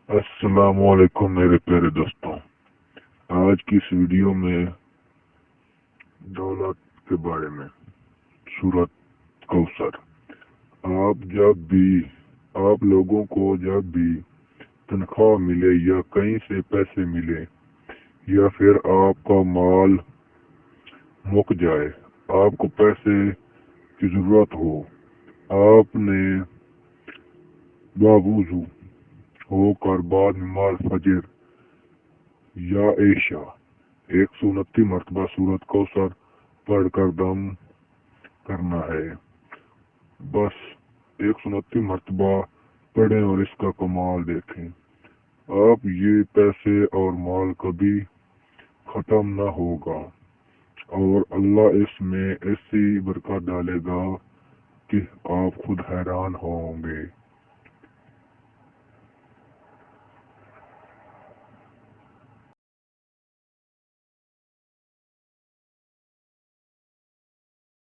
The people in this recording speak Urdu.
السلام علیکم میرے پیارے دوستوں، آج کی اس ویڈیو میں دولت کے بارے میں سورۃ کوثر۔ آپ لوگوں کو جب بھی تنخواہ ملے یا کہیں سے پیسے ملے یا پھر آپ کا مال مک جائے، آپ کو پیسے کی ضرورت ہو، آپ نے باوضو ہو کر بعد نماز فجر یا عشاء 129 مرتبہ سورۃ کوثر پڑھ کر دم کرنا ہے۔ بس 129 مرتبہ پڑھیں اور اس کا کمال دیکھیں۔ آپ یہ پیسے اور مال کبھی ختم نہ ہوگا اور اللہ اس میں ایسی برکت ڈالے گا کہ آپ خود حیران ہوں گے۔